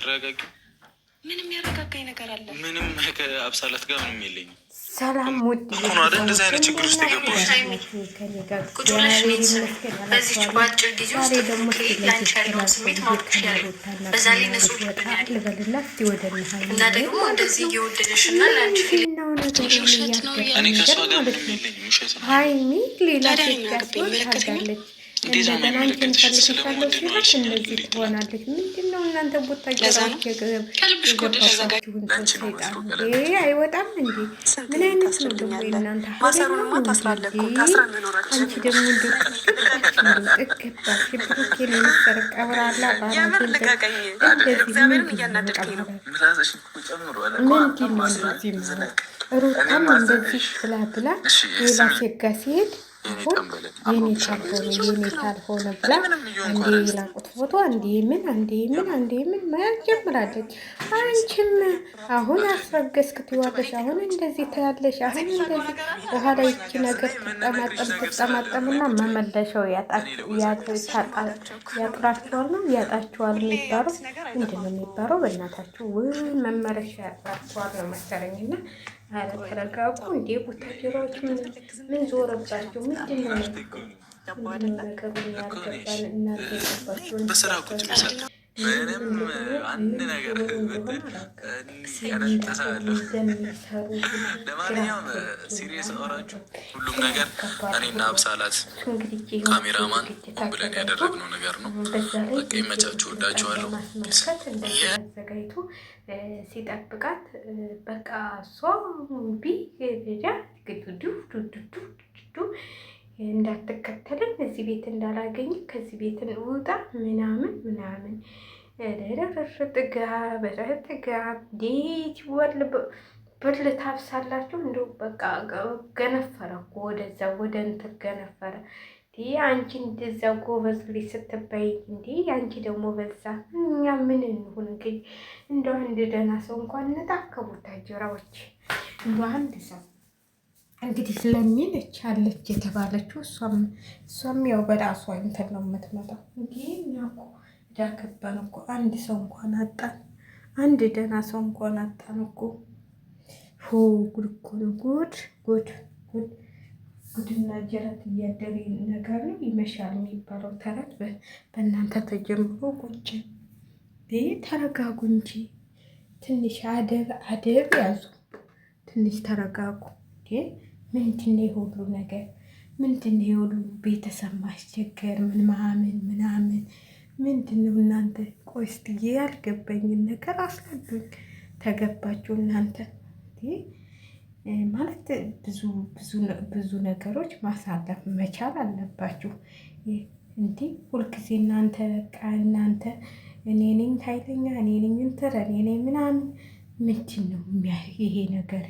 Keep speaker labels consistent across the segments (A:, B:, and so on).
A: ረጋጊ።
B: ምንም ያረጋጋኝ ነገር አለ?
A: ምንም ከአብሳላት ጋር ምንም የለኝም።
C: ሰላም ውድ
A: እንደዚህ አይነት ችግር ውስጥ የገባሁት
B: በዚች በአጭር ጊዜ ውስጥ ለአንቺ ያለውን ስሜት ማወቅ ያለው በዛ ላይ ንጹህ እና ደግሞ እንደዚህ እየወደደሽ እና ለአንቺ ውሸት ነው
A: እኔ ከእሷ ጋር ምንም የለኝም። ውሸት ነው።
C: ሀይሚ ሌላ ሴት ይመለከተኛል። እንደገና አንቺን ፈልግሻለሁ ሲላት እንደዚህ ትሆናለች። ምንድን ነው እናንተ ቦታ ጀራዎች የገባባችሁን ሰይጣን አይወጣም እንዴ? ምን አይነት ነው ደግሞ የእናንተ
B: ማሰሩንማ ታስራለኩ
C: አንቺ ደግሞ ጥግባሽ ብሩኬን የመሰረ ቀብራላ
B: የምር ልቀቀኝ። እግዚአብሔርን እያናደድከኝ ነው።
C: ምንድን ነው እንደዚህ ነው? ሩታም እንደዚህ ብላ ሌላ ሴት ጋር ሲሄድ የኔ ካልሆነ ብላ አንዴ የላቁት ፎቶ አንዴ ምን ማያት ጀምራለች። አንቺም አሁን አስረገዝክ ትይዋለሽ፣ አሁን እንደዚህ ታያለሽ፣ አሁን እንደዚህ በኋላ ይቺ ነገር ትጠማጠምና መመለሻው ያጥራችኋል ነው ያጣችኋል የሚባለው ምንድን ነው የሚባለው? በእናታችሁ መመለሻ ያጥራችኋል ነው መሰለኝና አረ ተረጋጉ እንዴ! ቡታጀራዎች ምን ዞረባቸው? ምንድን ነው ነገሩ? ያልገባን እናንተ የገባችሁን
A: በስራ ቁጭ ብሰጥ ምንም አንድ ነገር ያነጠሳለሁ። ለማንኛውም ሲሪየስ አወራችሁ ሁሉም ነገር እኔና አብሳላት ካሜራማን ሆን ብለን ያደረግነው ነገር ነው። በቃ ይመቻችሁ፣ ወዳችኋለሁ።
C: አዘጋጅቶ ሲጠብቃት በቃ እሷ እንዳትከተልን እዚህ ቤት እንዳላገኝ ከዚህ ቤት ውጣ ምናምን ጥጋ ዴት ብር ልታብሳላችሁ። እንደው በቃ ገነፈረ እኮ ወደዛ ወደ እንትን ገነፈረ። አንቺ እንደዛ ጎበዝ ልጅ ስትባይ እንዲ አንቺ ደግሞ በዛ። እኛ ምን እንሁን እንግዲህ እንደው አንድ ደህና ሰው እንኳን ነጣከቡት አጀራዎች እንደው አንድ ሰው እንግዲህ ስለሚለች አለች የተባለችው እሷም ያው በራሷ እንትን ነው የምትመጣው። እንዲህ እኛ እኮ ዳከባን እኮ አንድ ሰው እንኳን አጣን፣ አንድ ደህና ሰው እንኳን አጣን እኮ። ጉድ እኮ ነው ጉድና ጀረት እያደረ ነገር ነው። ይመሻል የሚባለው ተረት በእናንተ ተጀምሮ ቁጭ ተረጋጉ እንጂ ትንሽ አደብ ያዙ፣ ትንሽ ተረጋጉ። ምንድን ነው የሁሉ ነገር? ምንድን ነው የሁሉ ቤተሰብ ማስቸገር? ምናምን ምንድን ነው እናንተ? ቆይ እስኪ ያልገባኝን ነገር አስረዱኝ። ተገባችሁ እናንተ? ማለት ብዙ ነገሮች ማሳለፍ መቻል አለባችሁ። እንዲህ ሁልጊዜ እናንተ በቃ እናንተ እኔ ነኝ ኃይለኛ፣ እኔ ነኝ እንትን፣ እኔ ነኝ ምናምን። ምንድን ነው ይሄ ነገር?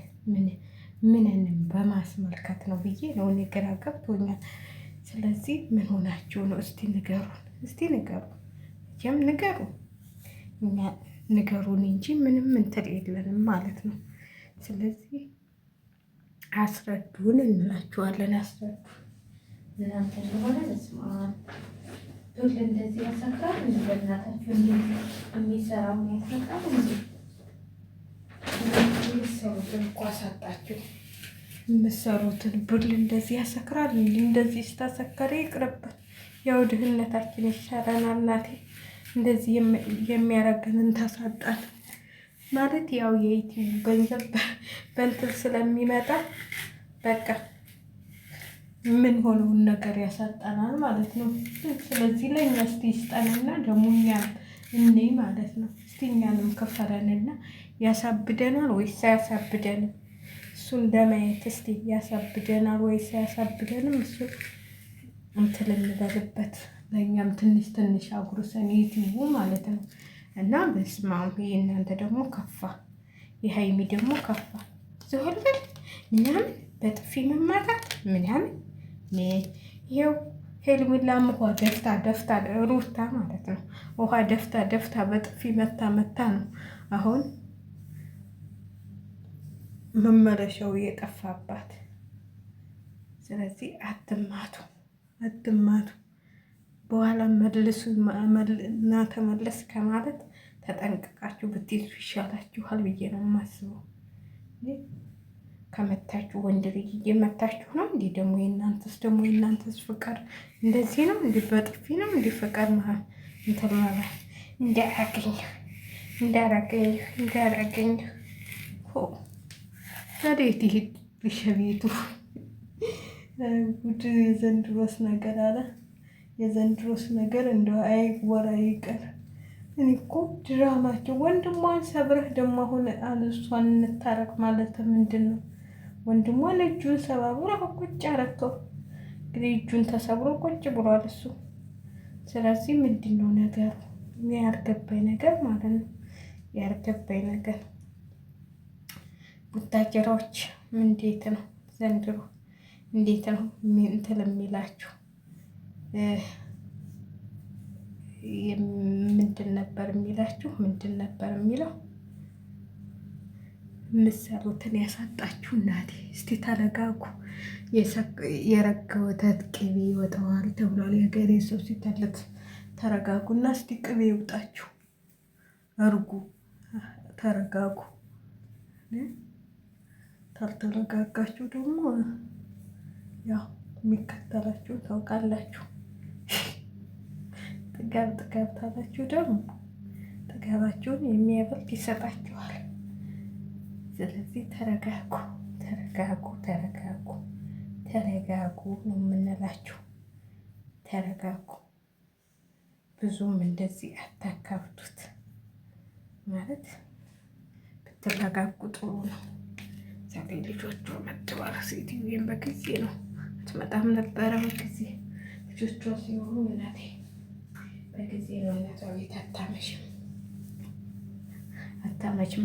C: ምንንም በማስመልከት ነው ብዬ ነው እኔ ግራ ገብቶኛል። ስለዚህ ምን ሆናችሁ ነው? እስቲ ንገሩን፣ ጀም እኛ ንገሩን እንጂ ምንም እንትን የለንም ማለት ነው። ስለዚህ አስረዱን እንላችኋለን። አስረዱ እናንተ እንደሆነ ስማል ዱል እንደዚህ ያሰክራል። በእናታችሁ የሚሰራው ያሰክራል እንጂ የምትሰሩትን እኮ አሳጣችሁ። የምትሰሩትን ብል እንደዚህ ያሰክራል። እንደዚህ ስታሰከረ ይቅርብን። ያው ድህነታችን ይሻለናል። እናቴ እንደዚህ የሚያረገንን ታሳጣን ማለት ያው የዩቲዩብ ገንዘብ በእንትን ስለሚመጣ በቃ ምን ሆነውን ነገር ያሳጣናል ማለት ነው። ስለዚህ ለእኛ እስቲ ይስጠንና ደግሞ እኛም እኔ ማለት ነው እስቲ እኛንም ከፈለንና ያሳብደናል ወይስ አያሳብደንም? እሱን ለማየት እስቲ ያሳብደናል ወይስ አያሳብደንም? እሱ እንትን እንበልበት። ለእኛም ትንሽ አጉርሰን ዩቲዩቡ ማለት ነው። እና በስማም የእናንተ ደግሞ ከፋ፣ የሀይሚ ደግሞ ከፋ። ዝሆልበል ምናምን በጥፊ መማታት ምናምን ይኸው ሄልሚላም ውሃ ደፍታ ሩታ ማለት ነው ውሃ ደፍታ በጥፊ መታ ነው አሁን መመለሻው የጠፋባት። ስለዚህ አትማቱ በኋላ መልሱ እና ተመለስ ከማለት ተጠንቅቃችሁ ብትይዙ ይሻላችኋል ብዬ ነው የማስበው። ከመታችሁ ወንድ ልጅ እየመታችሁ ነው እንዴ? ደግሞ የእናንተስ ፍቅር እንደዚህ ነው እንዴ? በጥፊ ነው እንዴ ፍቅር እንትን ማለት እንዳረገኝ ወዴት ይሄድ ብሸቤቱ ጉድ! የዘንድሮስ ነገር አለ። የዘንድሮስ ነገር እንደው አይወራ ይቀር። እኔ እኮ ድራማቸው ወንድሟን ሰብረህ ደግሞ አሁን እሷን እንታረቅ ማለት ምንድን ነው? ወንድሟን እጁን ሰባብረህ ቁጭ አረከው። እንግዲህ እጁን ተሰብሮ ቁጭ ብሏል እሱ። ስለዚህ ምንድን ነው ነገሩ? ያልገባኝ ነገር ማለት ነው። ያልገባኝ ነገር ቡታጀራዎች እንዴት ነው ዘንድሮ? እንዴት ነው እንትን የሚላችሁ? ምንድን ነበር የሚላችሁ? ምንድን ነበር የሚለው? የምትሰሩትን ያሳጣችሁ። እናቴ እስቲ ተረጋጉ። የረጋ ወተት ቅቤ ይወጣዋል ተብሏል። የገሬ ሰው ሲተለት ተረጋጉና እስቲ ቅቤ ይውጣችሁ። እርጉ ተረጋጉ። ካልተረጋጋችሁ ደግሞ ያው የሚከተላችሁ ታውቃላችሁ። ጥጋብ ታላችሁ ደግሞ ጥጋባችሁን የሚያበልጥ ይሰጣችኋል። ስለዚህ ተረጋጉ ነው የምንላችሁ። ተረጋጉ። ብዙም እንደዚህ አታካብቱት። ማለት ብትረጋጉ ጥሩ ነው። ዛሬ ልጆቿ መጥተዋል። ሴትዮን በጊዜ ነው አትመጣም ነበረ። በጊዜ ልጆቿ ሲሆኑ እናቴ በጊዜ ነው እናቷ ቤት አታመሽም።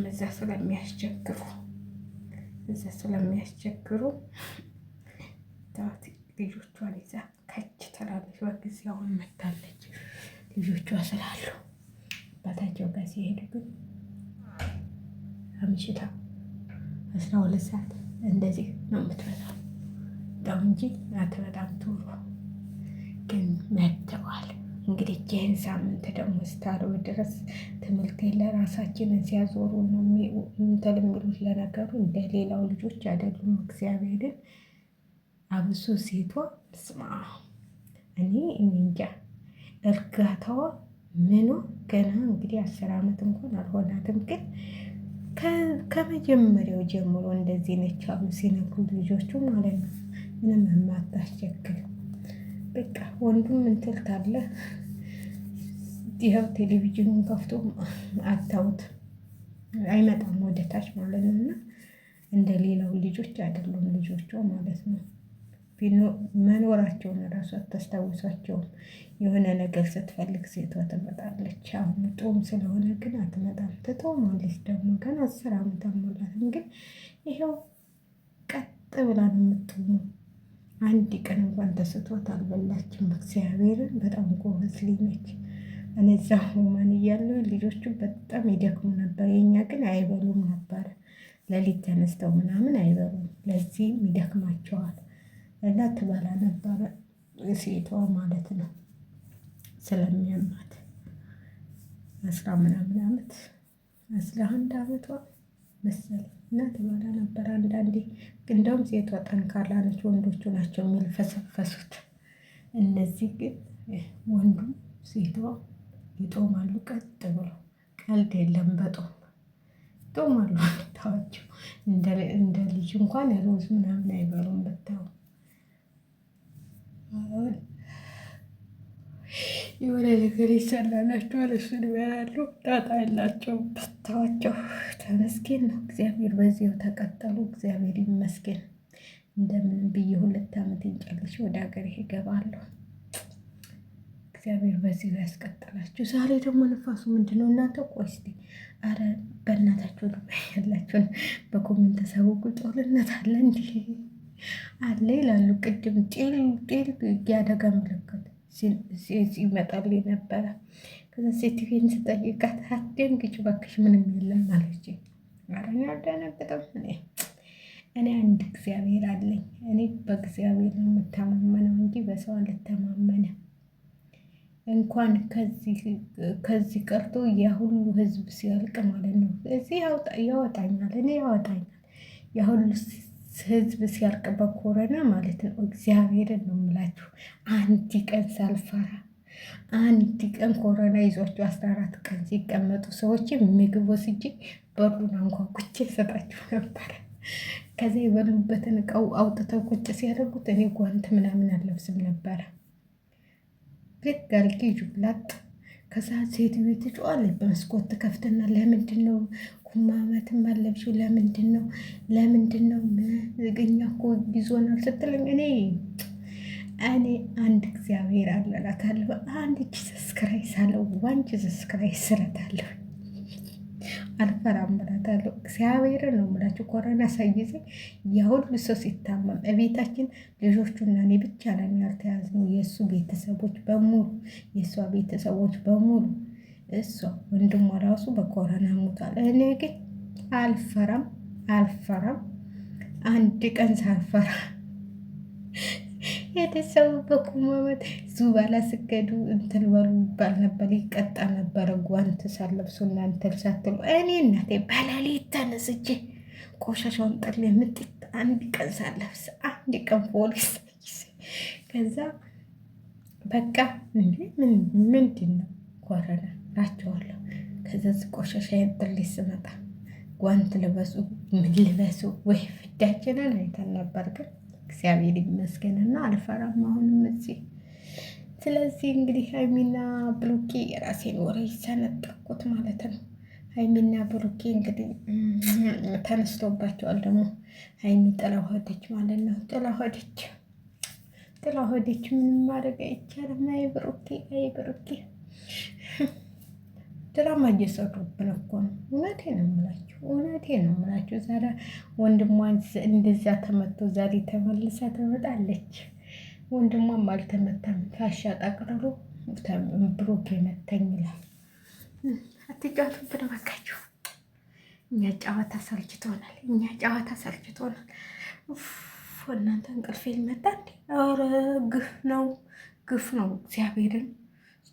C: እዛ ስለሚያስቸግሩ ልጆቿን ይዛ ከች ትላለች። በጊዜ አሁን መታለች። ልጆቿ ስላሉ አባታቸው ጋር ሲሄዱ ግን አምሽታ 12 ሰዓት እንደዚህ ነው የምትመጣው። በጣም እንጂ አትመጣም ቶሎ። ግን መጥተዋል። እንግዲህ ይህን ሳምንት ደግሞ እስካለው ድረስ ትምህርት ለራሳችንን ሲያዞሩ ነው እንትን የሚሉት። ለነገሩ እንደ ሌላው ልጆች አይደሉም። እግዚአብሔርን አብሶ ሴቷ ስማ፣ እኔ እንጃ እርጋታዋ ምኑ ገና እንግዲህ 10 ዓመት እንኳን አልሆናትም። ግን ከመጀመሪያው ጀምሮ እንደዚህ ነች አሉ ሲነግሩ ልጆቹ ማለት ነው። ምንም የማታስቸግር በቃ ወንዱም እንትን ካለ ይኸው ቴሌቪዥኑን ከፍቶ አታውት አይመጣም ወደ ታች ማለት ነው። እና እንደ ሌላው ልጆች አይደሉም ልጆቿ ማለት ነው። መኖራቸውን እራሱ አታስታውሳቸውም። የሆነ ነገር ስትፈልግ ሴቷ ትመጣለች። አሁን ጦም ስለሆነ ግን አትመጣም። ትጦማለች ደግሞ ገና 10 ዓመት አልሞላትም። ግን ይኸው ቀጥ ብላ ነው የምትሆነው። አንድ ቀን እንኳን ተስቷት አልበላችም። እግዚአብሔርን በጣም ጎበዝ ልጅ ነች። እኔ እዛ ማን እያለሁ ልጆቹ በጣም ይደክሙ ነበር። የኛ ግን አይበሉም ነበረ። ሌሊት ተነስተው ምናምን አይበሉም። ለዚህም ይደክማቸዋል እና ትበላ ነበረ ሴቷ ማለት ነው። ስለሚያማት 10 ምናምን ዓመት 11 ዓመቷ መሰለኝ እና ትበላ ነበር አንዳንዴ። እንደውም ሴቷ ጠንካራ ነች፣ ወንዶቹ ናቸው የሚልፈሰፈሱት። እነዚህ ግን ወንዱ ሴቷ ይጦማሉ ቀጥ ብሎ። ቀልድ የለም በጦም ይጦማሉ። ታዋቸው እንደ ልጅ እንኳን ሮዝ ምናምን አይበሉም። ብታው የሆነ ነገር ይሰላላቸዋል፣ እሱን ይበላሉ። ጣጣ የላቸውም። ብታዋቸው ተመስገን ነው። እግዚአብሔር በዚያው ተቀጠሉ። እግዚአብሔር ይመስገን። እንደምን ብዬ 2 ዓመት እንጨርሽ ወደ ሀገር ይገባለሁ። እግዚአብሔር በዚህ ያስቀጥላችሁ። ዛሬ ደግሞ ንፋሱ ምንድን ነው እናንተ? ቆይ እስኪ አረ በእናታችሁ ያላችሁን በኮሜንት ተሰውቁ። ጦርነት አለ እንዲህ አለ ይላሉ። ቅድም ጤል ያደጋ ምልክት ይመጣል ነበረ። ከዛ ሴትዮን ስጠይቃት አትደንግጭ እባክሽ ምንም የለም አለች። ኧረ እኔ አልደነግጥም። እኔ አንድ እግዚአብሔር አለኝ። እኔ በእግዚአብሔር ነው የምተማመነው እንጂ በሰው አልተማመንም። እንኳን ከዚህ ቀርቶ ያ ሁሉ ህዝብ ሲያልቅ ማለት ነው። እዚህ ያወጣኛል፣ እኔ ያወጣኛል። ያ ሁሉ ህዝብ ሲያልቅ በኮረና ማለት ነው። እግዚአብሔርን ነው የምላችሁ። አንድ ቀን ሳልፈራ አንድ ቀን ኮረና ይዟቸው 14 ቀን ሲቀመጡ ሰዎች ምግብ ወስጄ በሩን አንኳኩቼ ሰጣችሁ ነበረ። ከዚያ የበሉበትን እቃው አውጥተው ቁጭ ሲያደርጉት እኔ ጓንት ምናምን አለብስም ነበረ። ልክ አልጌ ጁላጥ ከዛ ሴትዮ ትጮኻለች። በመስኮት ትከፍትና ለምንድን ነው ኩማመትም አለብሽው? ለምንድን ነው እኛ እኮ ይዞናል ስትለኝ እኔ አንድ እግዚአብሔር አለላታለሁ። አንድ ጂሰስ ክራይስት አለው ዋን ጂሰስ ክራይስት ስለታለሁ አልፈራም እላታለሁ። እግዚአብሔርን ነው የምላችሁ። ኮረና ሳይዜ የሁሉ ሰው ሲታመም እቤታችን ልጆቹና እኔ ብቻ ነን ያልተያዝነው። የእሱ ቤተሰቦች በሙሉ የእሷ ቤተሰቦች በሙሉ እሷ ወንድሟ ራሱ በኮረና ሞቷል። እኔ ግን አልፈራም አንድ ቀን ሳልፈራ ቤተሰቡ በቁመመት ዙባላ ስገዱ እንትን በሉ ይባል ነበር፣ ይቀጣ ነበረ። ጓንት ሳለብሱ እናንተን ሳትሉ እኔ እናቴ በሌሊት ተነስቼ ቆሻሻውን ጥል የምጥጥ አንድ ቀን ሳለብስ አንድ ቀን ፖሊስ ከዛ በቃ ምንድን ነው ኮረና ላቸዋለሁ። ከዛ ቆሻሻ ጥል ስመጣ ጓንት ልበሱ ምን ልበሱ ወይ ፍዳችንን አይተን ነበር ግን እግዚአብሔር ይመስገንና አልፈራም አሁንም እዚህ። ስለዚህ እንግዲህ ሀይሚና ብሩኬ የራሴን ወሬ ሰነጠቅኩት ማለት ነው። ሀይሚና ብሩኬ እንግዲህ ተነስቶባቸዋል። ደግሞ ሀይሚ ጥላ ሆደች ማለት ነው። ጥላ ሆደች። ምንም ማድረግ አይቻልም። አይ ብሩኬ ድራማ እየሰሩብን እኮ ነው። እውነቴን ነው የምላችሁ። ዛሬ ወንድሟን እንደዚያ ተመቶ ዛሬ ተመልሳ ትመጣለች። ወንድሟም አልተመታም። ፋሻ ጠቅልሎ ብሩኬ መተኝ ይላል። አትጫወቱብን እባካችሁ። እኛ ጨዋታ ሰልችቶናል። እናንተ እንቅልፍ ይመጣ እንዴ? ኧረ ግፍ ነው እግዚአብሔርን።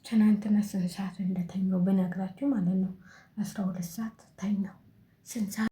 C: ትናንትና ስንት ሰዓት እንደተኛው ብነግራችሁ ማለት ነው 12 ሰዓት ተኛው። ስንት ሰዓት